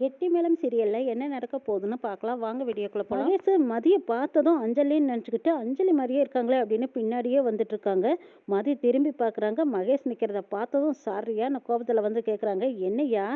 கெட்டி மேளம் சீரியல்ல என்ன நடக்க போகுதுன்னு பார்க்கலாம். வாங்க வீடியோக்குள்ள போலாம். மகேஷ் மதிய பார்த்ததும் அஞ்சலின்னு நினச்சிக்கிட்டு அஞ்சலி மாதிரியே இருக்காங்களே அப்படின்னு பின்னாடியே வந்துட்டு இருக்காங்க. மதி திரும்பி பார்க்குறாங்க. மகேஷ் நிற்கிறத பார்த்ததும் சரியான கோபத்தில் வந்து கேட்குறாங்க, என்னய்யா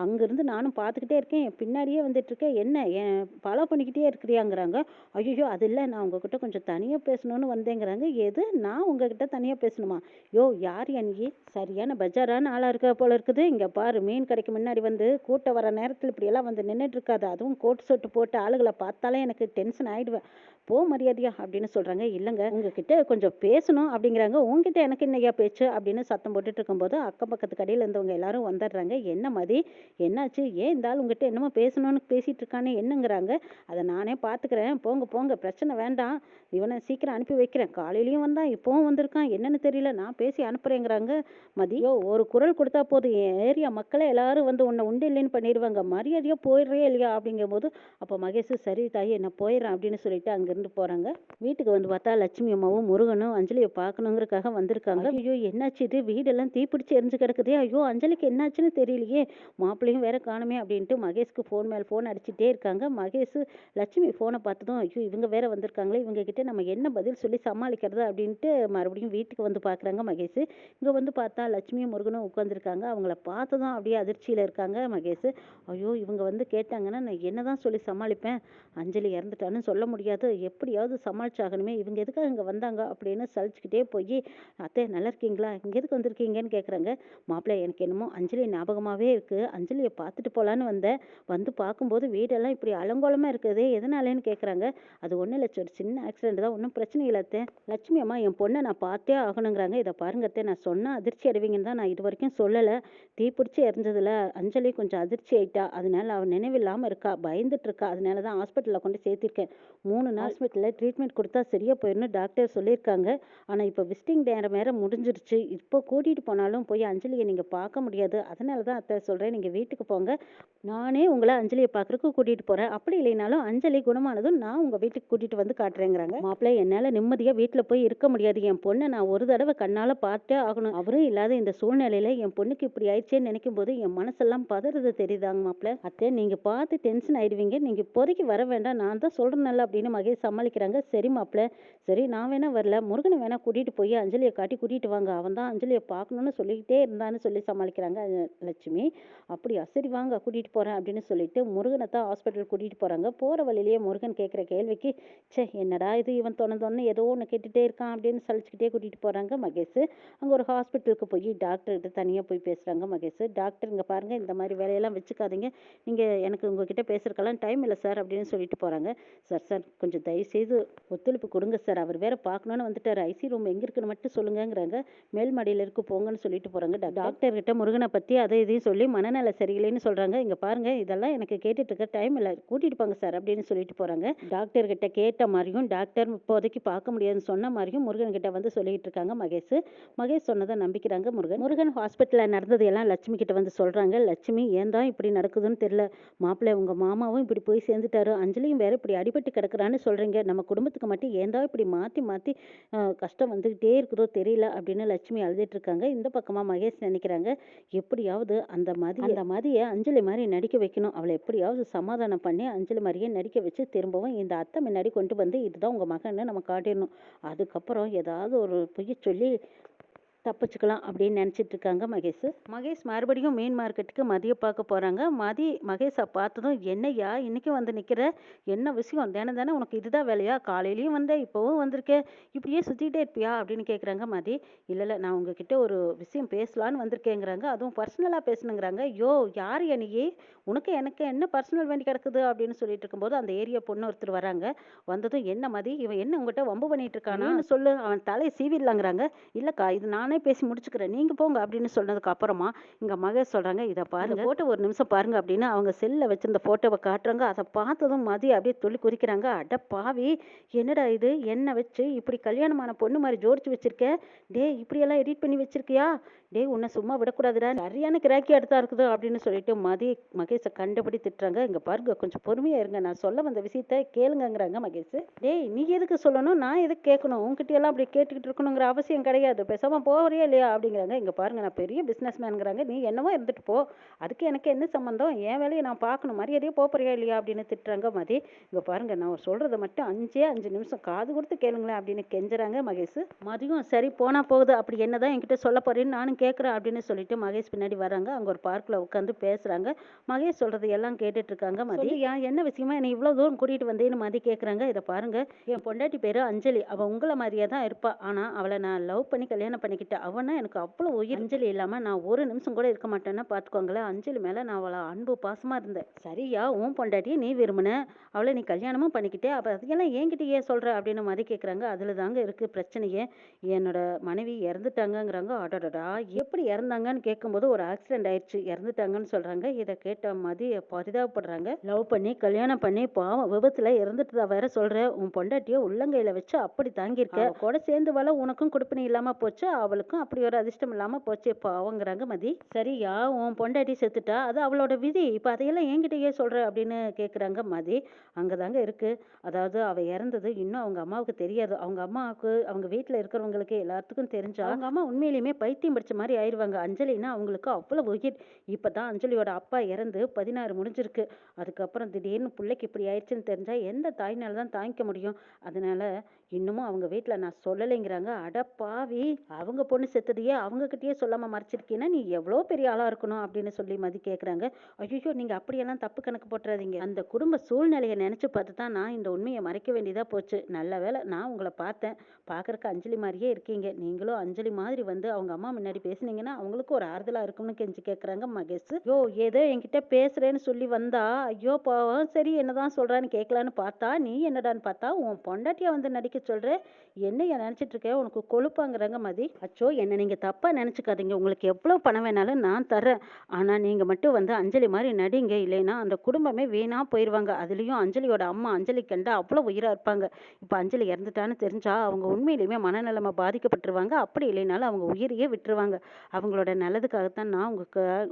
அங்கேருந்து நானும் பார்த்துக்கிட்டே இருக்கேன், என் பின்னாடியே வந்துட்டு இருக்கேன், என்ன என் ஃபாலோ பண்ணிக்கிட்டே இருக்கிறியாங்கிறாங்க. ஐயோ அது இல்லை, நான் உங்ககிட்ட கொஞ்சம் தனியாக பேசணும்னு வந்தேங்கிறாங்க. எது, நான் உங்ககிட்ட தனியாக பேசணுமா? யோ யார் நீ? சரியான பஜாரான ஆளாக இருக்க போல இருக்குது. இங்கே பாரு, மீன் கடைக்கு முன்னாடி வந்து கூட்ட வர நேரத்தில் இப்படியெல்லாம் வந்து நின்றுட்டு இருக்காது. அதுவும் கோட் சூட்டு போட்டு ஆளுகளை பார்த்தாலே எனக்கு டென்ஷன் ஆயிடுவேன். போ மரியாதையா அப்படின்னு சொல்றாங்க. இல்லைங்க, உங்ககிட்ட கொஞ்சம் பேசணும் அப்படிங்கிறாங்க. உங்ககிட்ட எனக்கு என்னையா பேச்சு அப்படின்னு சத்தம் போட்டுட்டு இருக்கும்போது அக்கம் பக்கத்து கடையில் இருந்தவங்க எல்லாரும் வந்துடுறாங்க. என்ன மதி, என்னாச்சு, ஏன் இந்த ஆள் உங்ககிட்ட என்னமோ பேசணும்னு பேசிட்டு இருக்கானே என்னங்கிறாங்க. அதை நானே பார்த்துக்கிறேன், போங்க போங்க, பிரச்சனை வேண்டாம், இவனை சீக்கிரம் அனுப்பி வைக்கிறேன். காலையிலயும் வந்தான், இப்பவும் வந்திருக்கான், என்னன்னு தெரியல, நான் பேசி அனுப்புறேங்கிறாங்க. மதியோ ஒரு குரல் கொடுத்தா போதும், என் ஏரியா மக்களே எல்லாரும் வந்து உன்னை உண்டு இல்லைன்னு பண்ணிடுவாங்க, மரியாதையா போயிடுறே இல்லையா அப்படிங்கும் போது அப்போ மகேஷ் சரி தாயி நான் போயிடுறேன் அப்படின்னு சொல்லிட்டு அங்கேருந்து போகிறாங்க. வீட்டுக்கு வந்து பார்த்தா லட்சுமி அம்மாவும் முருகனும் அஞ்சலியை பார்க்கணுங்கிறதுக்காக வந்திருக்காங்க. ஐயோ என்னாச்சு இது, வீடெல்லாம் தீப்பிடிச்சு எரிஞ்சு கிடக்குதே, ஐயோ அஞ்சலிக்கு என்னாச்சுன்னு தெரியலையே, மாப்பிள்ளையும் வேற காணுமே அப்படின்ட்டு மகேஷ்க்கு ஃபோன் மேல் ஃபோன் அடிச்சுட்டே இருக்காங்க. மகேஷ் லட்சுமி ஃபோனை பார்த்ததும் ஐயோ இவங்க வேற வந்திருக்காங்களே, இவங்க கிட்ட நம்ம என்ன பதில் சொல்லி சமாளிக்கிறது அப்படின்ட்டு மறுபடியும் வீட்டுக்கு வந்து பார்க்குறாங்க மகேஷ். இங்கே வந்து பார்த்தா லட்சுமியும் முருகனும் உட்காந்துருக்காங்க. அவங்கள பார்த்ததும் அப்படியே அதிர்ச்சியில் இருக்காங்க மகேஷ். ஐயோ இவங்க வந்து கேட்டாங்கன்னா நான் என்னதான் சொல்லி சமாளிப்பேன், அஞ்சலி இறந்துட்டான்னு சொல்ல முடியாது, எப்படியாவது சமாளிச்சாகணுமே, இவங்க எதுக்காக இங்கே வந்தாங்க அப்படின்னு சலிச்சுக்கிட்டே போய் அத்தை நல்லா இருக்கீங்களா, இங்கே எதுக்கு வந்திருக்கீங்கன்னு கேட்குறாங்க. மாப்பிள்ளை எனக்கு என்னமோ அஞ்சலி ஞாபகமாகவே இருக்குது, அஞ்சலியை பார்த்துட்டு போகலான்னு வந்தேன், வந்து பார்க்கும்போது வீடெல்லாம் இப்படி அலங்கோலமாக இருக்குதே, எதனாலேன்னு கேட்குறாங்க. அது ஒன்றும் இல்லை, ஒரு சின்ன ஆக்சிடென்ட் தான், ஒன்றும் பிரச்சனை இல்லை அத்தை. லட்சுமி அம்மா என் பொண்ணை நான் பார்த்தே ஆகணுங்கிறாங்க. இதை பாருங்க அத்தை, நான் சொன்னால் அதிர்ச்சி அடைவீங்கன்னு தான் நான் இது வரைக்கும் சொல்லலை, தீப்பிடிச்சி எரிஞ்சதுல அஞ்சலி கொஞ்சம் அதிர்ச்சி ஆயிட்டா, அதனால அவன் நினைவில்லாமல் இருக்கா, பயந்துட்டு இருக்கா, அதனால தான் ஹாஸ்பிட்டலில் கொண்டு சேர்த்திருக்கேன். 3 நாள் ஹாஸ்பிட்டலில் ட்ரீட்மெண்ட் கொடுத்தா சரியாக போயிடும்னு டாக்டர் சொல்லியிருக்காங்க. ஆனால் இப்போ விசிட்டிங் நேரம் வேற முடிஞ்சிருச்சு, இப்போ கூட்டிகிட்டு போனாலும் போய் அஞ்சலியை நீங்கள் பார்க்க முடியாது, அதனால தான் அத்தை சொல்கிறேன், நீங்கள் வீட்டுக்கு போங்க, நானே உங்களை அஞ்சலியை பார்க்குறக்கு கூட்டிகிட்டு போகிறேன், அப்படி இல்லைனாலும் அஞ்சலி குணமானதும் நான் உங்கள் வீட்டுக்கு கூட்டிகிட்டு வந்து காட்டுறேங்கிறாங்க. மாப்பிள்ளை என்னால் நிம்மதியாக வீட்டில் போய் இருக்க முடியாது, என் பொண்ணை நான் ஒரு தடவை கண்ணால் பார்த்தே ஆகணும், அவரும் இல்லாத இந்த சூழ்நிலையில் என் பொண்ணுக்கு இப்படி ஆயிடுச்சேன்னு நினைக்கும் போது என் மனசெல்லாம் பதறது தெரியுதாங்க மாப்பிள்ளை. அத்தை நீங்கள் பார்த்து டென்ஷன் ஆயிடுவீங்க, நீங்கள் இப்போதைக்கு வர வேண்டாம், நான் தான் சொல்கிறேன்ல அப்படின்னு மகேஷ் சமாளிக்கிறாங்க. சரி மாப்பிள்ளை, சரி நான் வேணா வரல, முருகனை வேணா கூட்டிகிட்டு போய் அஞ்சலியை காட்டி கூட்டிகிட்டு வாங்க, அவன் தான் அஞ்சலியை பார்க்கணுன்னு சொல்லிக்கிட்டே இருந்தான்னு சொல்லி சமாளிக்கிறாங்க லட்சுமி. அப்படியா, சரி வாங்க கூட்டிகிட்டு போகிறேன் அப்படின்னு சொல்லிட்டு முருகனை தான் ஹாஸ்பிட்டல் கூட்டிகிட்டு போகிறாங்க. போகிற வழியிலேயே முருகன் கேட்குற கேள்விக்கு சே என்னடா இது, இவன் தொண்ணு ஏதோ ஒன்று கேட்டுகிட்டே இருக்கான் அப்படின்னு சலிச்சுக்கிட்டே கூட்டிகிட்டு போகிறாங்க மகேஷ். அங்கே ஒரு ஹாஸ்பிட்டலுக்கு போய் டாக்டர்கிட்ட தனியாக போய் பேசுகிறாங்க மகேஷ். டாக்டர் இங்கே பாருங்கள், இந்த மாதிரி வேலையெல்லாம் வச்சுக்காதீங்க, நீங்கள் எனக்கு உங்ககிட்ட பேசுறதுக்கெல்லாம் டைம் இல்லை சார் அப்படின்னு சொல்லிட்டு போகிறாங்க. சார் சார் கொஞ்சம் தயவுசெய்து ஒத்துழைப்பு கொடுங்க சார், அவர் வேற பார்க்கணுன்னு வந்துட்டார், ஐசி ரூம் எங்கே இருக்குன்னு மட்டும் சொல்லுங்கிறாங்க. மேல் மாடியில் இருக்கு போங்கன்னு சொல்லிட்டு போகிறாங்க. டாக்டர் கிட்ட முருகனை பற்றி அதை இதையும் சொல்லி மனநல சரியில்லைன்னு சொல்கிறாங்க. இங்கே பாருங்க இதெல்லாம் எனக்கு கேட்டுட்டு இருக்க டைம் இல்லை, கூட்டிகிட்டு போங்க சார் அப்படின்னு சொல்லிட்டு போகிறாங்க. டாக்டர் கிட்ட கேட்ட மாதிரியும் டாக்டர் இப்போதைக்கு பார்க்க முடியாதுன்னு சொன்ன மாதிரியும் முருகன் கிட்ட வந்து சொல்லிட்டு இருக்காங்க மகேஷ். மகேஷ் சொன்னதை நம்பிக்கிறாங்க முருகன். முருகன் ஹாஸ்பிட்டலில் நடந்தது எல்லாம் லட்சுமி கிட்ட வந்து சொல்கிறாங்க. லட்சுமி ஏன் தான் இப்படி நடக்குதுன்னு தெரியல, மாப்பிள்ளை உங்கள் மாமாவும் இப்படி போய் சேர்ந்துட்டாரு, அஞ்சலியும் வேற இப்படி அடிபட்டு கிடக்குறான்னு சொல்கிறீங்க, நம்ம குடும்பத்துக்கு மட்டும் ஏன் தான் இப்படி மாற்றி மாற்றி கஷ்டம் வந்துக்கிட்டே இருக்குதோ தெரியல அப்படின்னு லட்சுமி அழுதுட்டு இருக்காங்க. இந்த பக்கமாக மகேஷ் நினைக்கிறாங்க, எப்படியாவது அந்த மாதிரியை அஞ்சலி மாதிரி நடிக்க வைக்கணும், அவளை எப்படியாவது சமாதானம் பண்ணி அஞ்சலி மாதிரியே நடிக்க வச்சு திரும்பவும் இந்த அத்தை முன்னாடி கொண்டு வந்து இதுதான் உங்கள் மகன்னு நம்ம காட்டிடணும், அதுக்கப்புறம் ஏதாவது ஒரு பொய் சொல்லி தப்பிச்சுக்கலாம் அப்படின்னு நினச்சிட்டு இருக்காங்க மகேஷ். மகேஷ் மறுபடியும் மீன் மார்க்கெட்டுக்கு மதியை பார்க்க போகிறாங்க. மகேஷை பார்த்ததும் என்னையா இன்னைக்கு வந்து நிற்கிற, என்ன விஷயம், தினம் தானே உனக்கு இதுதான் வேலையா, காலையிலையும் வந்தேன் இப்போவும் வந்திருக்கேன், இப்படியே சுற்றிக்கிட்டே இருப்பியா அப்படின்னு கேட்குறாங்க மதி. இல்லை நான் உங்ககிட்ட ஒரு விஷயம் பேசலான்னு வந்திருக்கேங்கிறாங்க, அதுவும் பர்சனலாக பேசணுங்கிறாங்க. யோ யார் நீ, உனக்கு எனக்கு என்ன பர்சனல் வேண்டி கிடக்குது அப்படின்னு சொல்லிட்டு இருக்கும்போது அந்த ஏரியா பொண்ணு ஒருத்தர் வராங்க. வந்ததும் என்ன மதி, இவன் என்ன உங்ககிட்ட வம்பு பண்ணிட்டு இருக்கானான்னு சொல்லு, அவன் தலையை சீவிடலாங்கிறாங்க. இல்லைக்கா இது நானே பேசி முடிச்சுக்கிறேன், நீங்கள் போங்க அப்படின்னு சொன்னதுக்கு அப்புறமா இங்கே மகேஷ் சொல்கிறாங்க, இதை பாருங்க ஃபோட்டோ ஒரு நிமிஷம் பாருங்க அப்படின்னு அவங்க செல்லில் வச்சிருந்த ஃபோட்டோவை காட்டுறாங்க. அதை பார்த்ததும் மதி அப்படியே துள்ளி குறிக்கிறாங்க. அட பாவி, என்னடா இது, என்ன வச்சு இப்படி கல்யாணமான பொண்ணு மாதிரி ஜோடிச்சு வச்சிருக்க, டே இப்படியெல்லாம் எடிட் பண்ணி வச்சிருக்கியா, டே உன்னை சும்மா விடக்கூடாதுடா, சரியான கிராக்கி அடுத்தா இருக்குது அப்படின்னு சொல்லிட்டு மகேஷை கண்டபடி திட்டுறாங்க. இங்கே பாருங்க கொஞ்சம் பொறுமையாக இருங்க, நான் சொல்ல வந்த விஷயத்த கேளுங்கங்கிறாங்க மகேஷ். டேய் நீ எதுக்கு சொல்லணும், நான் எதுக்கு கேட்கணும், உங்ககிட்ட எல்லாம் அப்படி கேட்டுக்கிட்டு இருக்கணுங்கிற அவசியம் கிடையாது, பேசாமல் போக போறியா இல்லையா அப்படிங்கிறாங்க. இங்கே பாருங்க, நான் பெரிய பிஸ்னஸ் மேனுங்கிறாங்க, நீ என்னவோ இருந்துட்டு போ, அதுக்கு எனக்கு என்ன சம்மந்தம், என் வேலையை நான் பார்க்கணும், மரியாதையே போறியா இல்லையா அப்படின்னு திட்டுறாங்க மதி. இங்கே பாருங்க, நான் சொல்கிறத மட்டும் 5 நிமிஷம் காது கொடுத்து கேளுங்களேன் அப்படின்னு கெஞ்சுறாங்க மகேஷ். மதியம் சரி போனா போகுது, அப்படி என்னதான் என்கிட்ட சொல்ல போறேன்னு நானும் கேட்குறேன் அப்படின்னு சொல்லிட்டு மகேஷ் பின்னாடி வராங்க. அங்கே ஒரு பார்க்கில் உட்காந்து பேசுகிறாங்க. மகேஷ் சொல்கிறது எல்லாம் கேட்டுட்டு இருக்காங்க மதி. என்ன விஷயமா என்னை இவ்வளோ தூரம் கூட்டிகிட்டு வந்தேன்னு மதி கேட்குறாங்க. இதை பாருங்க, என் பொண்டாட்டி பேர் அஞ்சலி, அவள் உங்களை மாதிரியே தான் இருப்பா, ஆனால் அவளை நான் லவ் பண்ணி கல்யாணம் பண்ணிக்கிட்டேன். அவனா எனக்கு அவ்வளோ உயிர். அஞ்சலி இல்லாமல் நான் ஒரு நிமிஷம் கூட இருக்க மாட்டேன்னா பார்த்துக்கோங்களேன். அஞ்சலி மேலே நான் அவளை அன்பு பாசமாக இருந்தேன். சரியா, உன் பொண்டாட்டியை நீ விரும்பின, அவளை நீ கல்யாணமும் பண்ணிக்கிட்டே, அப்போ அதையெல்லாம் என்கிட்ட ஏன் சொல்கிற அப்படின்னு மதி கேட்குறாங்க. அதில் தாங்க இருக்குது பிரச்சனையே. என்னோட மனைவி இறந்துட்டாங்கங்கிறாங்க. அடடடா, எப்படி இறந்தாங்கன்னு கேட்கும்போது ஒரு ஆக்சிடென்ட் ஆயிடுச்சு, இறந்துட்டாங்கன்னு சொல்கிறாங்க. இதை கேட்ட மதி பரிதாபப்படுறாங்க. லவ் பண்ணி கல்யாணம் பண்ணி பாவம் விபத்தில் இறந்துட்டு வேற சொல்கிறேன். உன் பொண்டாட்டியை உள்ளங்கையில் வச்சு அப்படி தாங்கியிருக்க, கூட சேர்ந்து வாழ உனக்கும் கொடுப்பினி இல்லாமல் போச்சு, அவளுக்கும் அப்படி ஒரு அதிர்ஷ்டம் இல்லாமல் போச்சு பாவங்கிறாங்க மதி. சரியா, உன் பொண்டாட்டி செத்துட்டா, அது அவளோட விதி, இப்போ அதையெல்லாம் என்கிட்டயே சொல்கிற அப்படின்னு கேட்குறாங்க மதி. அங்கே தாங்க இருக்குது, அதாவது அவள் இறந்தது இன்னும் அவங்க அம்மாவுக்கு தெரியாது. அவங்க அம்மாவுக்கு, அவங்க வீட்டில் இருக்கிறவங்களுக்கு எல்லாத்துக்கும் தெரிஞ்சா அவங்க அம்மா உண்மையிலுமே பைத்தியம் பிடிச்ச மாதிரி ஆயிடுவாங்க. அஞ்சலின்னா அவங்களுக்கு அவ்வளோ உயிர். இப்போ தான் அஞ்சலியோட அப்பா இறந்து 16 முடிஞ்சிருக்கு. அதுக்கப்புறம் திடீர்னு பிள்ளைக்கு இப்படி ஆயிடுச்சுன்னு தெரிஞ்சா எந்த தாய்னால தான் தாங்கிக்க முடியும். அதனால இன்னமும் அவங்க வீட்டில் நான் சொல்லலைங்கிறாங்க. அட பாவி, அவங்க பொண்ணு செத்ததையே அவங்கக்கிட்டயே சொல்லாமல் மறைச்சிருக்கீங்கன்னா நீ எவ்வளோ பெரிய ஆளாக இருக்கணும் அப்படின்னு சொல்லி மதி கேட்குறாங்க. ஐயோ, நீங்கள் அப்படியெல்லாம் தப்பு கணக்கு போட்டுறாதீங்க. அந்த குடும்ப சூழ்நிலையை நினச்சி பார்த்து தான் நான் இந்த உண்மையை மறைக்க வேண்டியதாக போச்சு. நல்ல வேளை நான் உங்களை பார்த்தேன், பார்க்குறக்கு அஞ்சலி மாதிரியே இருக்கீங்க, நீங்களும் அஞ்சலி மாதிரி வந்து அவங்க அம்மா முன்னாடி பேசுனீங்கன்னா அவங்களுக்கு ஒரு ஆறுதலாக இருக்கும்னு கெஞ்சி கேட்குறாங்க மகேஷ். யோ, ஏதோ என்கிட்ட பேசுகிறேன்னு சொல்லி வந்தா, ஐயோ பாவம், சரி என்னதான் சொல்கிறான்னு கேட்கலான்னு பார்த்தா, நீ என்னடான்னு பார்த்தா உன் பொண்டாட்டியை வந்து நடிக்க சொல்கிற, என்னைய நினச்சிட்டு இருக்க, உனக்கு கொழுப்பாங்கிறாங்க மதி. அச்சோ, என்னை நீங்கள் தப்பாக நினச்சிக்காதீங்க, உங்களுக்கு எவ்வளோ பணம் வேணாலும் நான் தரேன், ஆனால் நீங்கள் மட்டும் வந்து அஞ்சலி மாதிரி நடிங்க, இல்லைன்னா அந்த குடும்பமே வீணாக போயிடுவாங்க. அதுலேயும் அஞ்சலியோட அம்மா அஞ்சலி கண்டா அவ்வளோ உயிராக இருப்பாங்க. இப்போ அஞ்சலி இறந்துட்டான்னு தெரிஞ்சா அவங்க உண்மையிலுமே மனநலமை பாதிக்கப்பட்டுருவாங்க. அப்படி இல்லைனாலும் அவங்க உயிரையே விட்டுருவாங்க. அவங்களோட நல்லதுக்காகத்தான் நான்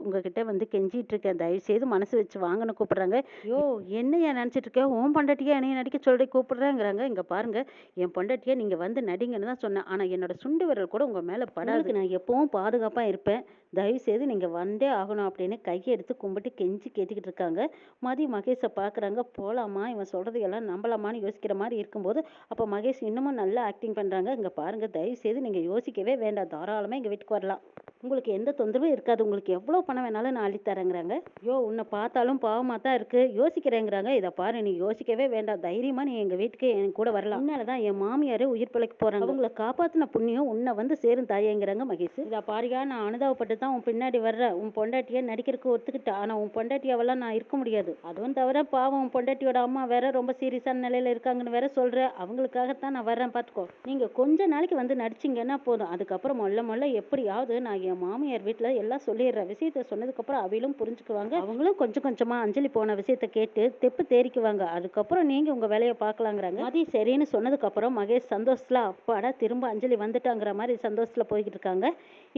உங்ககிட்ட வந்து கெஞ்சிட்டு இருக்கேன், தயவுசெய்து மனசு வச்சு வாங்கன்னு கூப்பிடுறாங்க. யோ, என்னையா நினச்சிட்டு இருக்கேன், உன் பொண்டாட்டியா என்னைய நடிக்க சொல்லி கூப்பிடுறேங்கிறாங்க. இங்கே பாருங்க, என் பொண்டாட்டியை நீங்கள் வந்து நடிங்கன்னு தான் சொன்னேன், ஆனால் என்னோட சுண்டு விரல் கூட உங்கள் மேலே படாது, நான் எப்பவும் பாதுகாப்பாக இருப்பேன், தயவுசெய்து நீங்கள் வந்தே ஆகணும் அப்படின்னு கையை எடுத்து கும்பிட்டு கெஞ்சி கேட்டுக்கிட்டு இருக்காங்க. மதி மகேஷை பார்க்குறாங்க. போகலாமா, இவன் சொல்கிறது எல்லாம் நம்பலாமான்னு யோசிக்கிற மாதிரி இருக்கும்போது அப்போ மகேஷ் இன்னமும் நல்லா ஆக்டிங் பண்ணுறாங்க. இங்கே பாருங்கள், தயவுசெய்து நீங்கள் யோசிக்கவே வேண்டாம், தாராளமாக எங்கள் வீட்டுக்கு வரலாம், உங்களுக்கு எந்த தொந்தரவும் இருக்காது, உங்களுக்கு எவ்வளோ பணம் வேணாலும் நான் அள்ளித்தரேங்கிறாங்க. யோ, உன்னை பார்த்தாலும் பாவமாக தான் இருக்குது, யோசிக்கிறேங்கிறாங்க. இதை பாரு, நீ யோசிக்கவே வேண்டாம், தைரியமாக நீ எங்கள் வீட்டுக்கு என் கூட வரலாம், அதனால தான் என் மாமியாரே உயிர் பிழைக்க போகிறாங்க, அவங்கள காப்பாற்றின புண்ணியம் உன்னை வந்து சேரும் தாயேங்கிறாங்க மகேஷ். இதை பாரியா, நான் அனுதாபப்பட்டு தான் உன் பின்னாடி வர்றேன், உன் பொண்டாட்டியை நடிக்கிறதுக்கு ஒத்துக்கிட்டா, ஆனால் உன் பொண்டாட்டியாவெல்லாம் நான் இருக்க முடியாது, அதுவும் தவிர பாவம் உன் பொண்டாட்டியோட அம்மா வேற ரொம்ப சீரியஸான நிலையில் இருக்காங்கன்னு வேற சொல்கிறேன், அவங்களுக்காகத்தான் நான் வர்றேன், பார்த்துக்கோ, நீங்கள் கொஞ்ச நாளைக்கு வந்து நடிச்சிங்கன்னா போதும், அதுக்கப்புறம் மொல்ல எப்படியாவது நான் என் மாமியார் வீட்டில் எல்லாம் சொல்லிடுற விஷயத்த சொன்னதுக்கப்புறம் அவளும் புரிஞ்சுக்குவாங்க, அவங்களும் கொஞ்சம் கொஞ்சமாக அஞ்சலி போன விஷயத்த கேட்டு தெப்பு தேறிக்குவாங்க, அதுக்கப்புறம் நீங்கள் உங்கள் வேலையை பார்க்கலாங்கிறாங்க. மதி சரின்னு சொன்னதுக்கப்புறம் மகேஷ் சந்தோஷத்தில் அப்பாடா திரும்ப அஞ்சலி வந்துட்டாங்கிற மாதிரி சந்தோஷத்தில் போய்கிட்டு இருக்காங்க.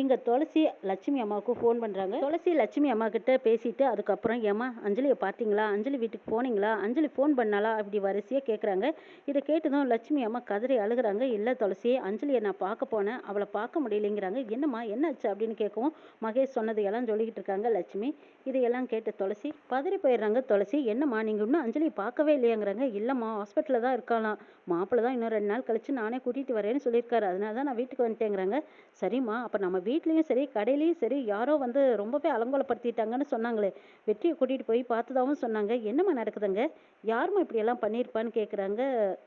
இங்கே துளசி லட்சுமி அம்மாவுக்கு ஃபோன் பண்ணுறாங்க. துளசி லட்சுமி அம்மா கிட்ட பேசிட்டு அதுக்கப்புறம், ஏம்மா அஞ்சலியை பார்த்தீங்களா, அஞ்சலி வீட்டுக்கு போனீங்களா, அஞ்சலி ஃபோன் பண்ணாலா அப்படி வரிசையாக கேட்குறாங்க. இதை கேட்டதும் லட்சுமி அம்மா கதறி அழுகுறாங்க. இல்லை துளசி, அஞ்சலியை நான் பார்க்க போனேன், அவளை பார்க்க முடியலைங்கிறாங்க. என்னம்மா என்னாச்சு அப்படின்னு கேட்கவும் மகேஷ் சொன்னது எல்லாம் சொல்லிக்கிட்டு இருக்காங்க லட்சுமி. இதையெல்லாம் கேட்டு துளசி பதறி போயிடுறாங்க. துளசி, என்னம்மா நீங்கள் இன்னும் அஞ்சலி பார்க்கவே இல்லையாங்கிறாங்க. இல்லைம்மா, ஹாஸ்பிட்டலில் தான் இருக்கலாம், மாப்பிள்ளை தான் இன்னும் 2 நாள் கழிச்சு நானே கூட்டிகிட்டு வரேன்னு சொல்லியிருக்காரு, அதனால தான் நான் வீட்டுக்கு வந்துட்டேங்கிறாங்க. சரிம்மா, அப்போ நம்ம வீட்லேயும் சரி கடையிலையும் சரி யாரோ வந்து ரொம்பவே அலங்கோலப்படுத்திட்டாங்கன்னு சொன்னாங்களே, வெற்றியை கூட்டிகிட்டு போய் பார்த்ததாவும் சொன்னாங்க, என்னம்மா நடக்குதுங்க, யாரும்மா இப்படியெல்லாம் பண்ணியிருப்பான்னு கேட்குறாங்க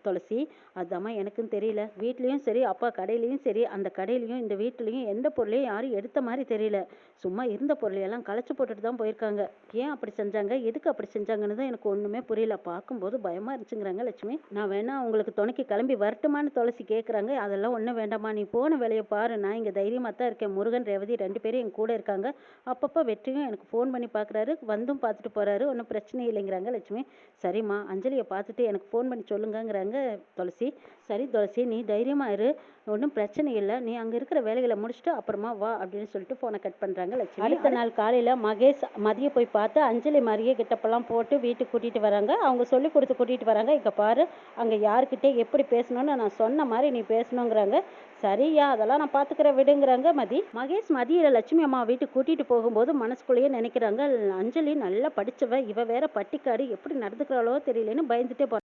துளசி. அதாம்மா எனக்கும் தெரியல, வீட்லேயும் சரி அப்பா கடையிலையும் சரி, அந்த கடையிலையும் இந்த வீட்லேயும் எந்த பொருளையும் யாரும் எடுத்த மாதிரி தெரியல, சும்மா இருந்த பொருளையெல்லாம் களைச்சி போட்டுட்டு தான் போயிருக்காங்க, ஏன் அப்படி செஞ்சாங்க, எதுக்கு அப்படி செஞ்சாங்கன்னு தான் எனக்கு ஒன்றுமே புரியல, பார்க்கும்போது பயமாக இருந்துச்சுங்கிறாங்க லட்சுமி. நான் வேணா உங்களுக்கு துணைக்கு கிளம்பி வரட்டுமான்னு துளசி கேட்குறாங்க. அதெல்லாம் ஒன்றும் வேண்டாமா, நீ போன வேலையை பாரு, நான் இங்கே தைரியமாக தான் இருக்கேன், முருகன் ரேவதி 2 பேரும் என் கூட இருக்காங்க, அப்பப்போ வெற்றியும் எனக்கு ஃபோன் பண்ணி பார்க்குறாரு, வந்தும் பார்த்துட்டு போகிறாரு, ஒன்றும் பிரச்சனை இல்லைங்கிறாங்க லட்சுமி. சரிம்மா, அஞ்சலியை பார்த்துட்டு எனக்கு ஃபோன் பண்ணி சொல்லுங்கங்கிறாங்க துளசி. சரி துளசி, நீ தைரியமாக இரு, ஒன்றும் பிரச்சனை இல்லை, நீ அங்கே இருக்கிற வேலைகளை முடிச்சுட்டு அப்புறமா வா அப்படின்னு சொல்லிட்டு ஃபோனை கட் பண்ணுறாங்க லட்சுமி. அடுத்த நாள் காலையில் மகேஷ் மதியை போய் பார்த்து அஞ்சலி மாதிரியே கிட்டப்பெல்லாம் போட்டு வீட்டுக்கு கூட்டிகிட்டு வராங்க. அவங்க சொல்லி கொடுத்து கூட்டிகிட்டு வராங்க. இங்கே பாரு, அங்கே யாருக்கிட்டே எப்படி பேசணும்னு நான் சொன்ன மாதிரி நீ பேசணுங்கிறாங்க. சரியா, அதெல்லாம் நான் பார்த்துக்கிறேன் விடுங்கிறாங்க மகேஷ் மதியை லட்சுமி அம்மா வீட்டுக்கு கூட்டிகிட்டு போகும்போது மனசுக்குள்ளேயே நினைக்கிறாங்க, அஞ்சலி நல்லா படித்தவ, இவ வேற பட்டிக்காடு, எப்படி நடந்துக்கிறாளோ தெரியலன்னு பயந்துட்டே போகிறாங்க.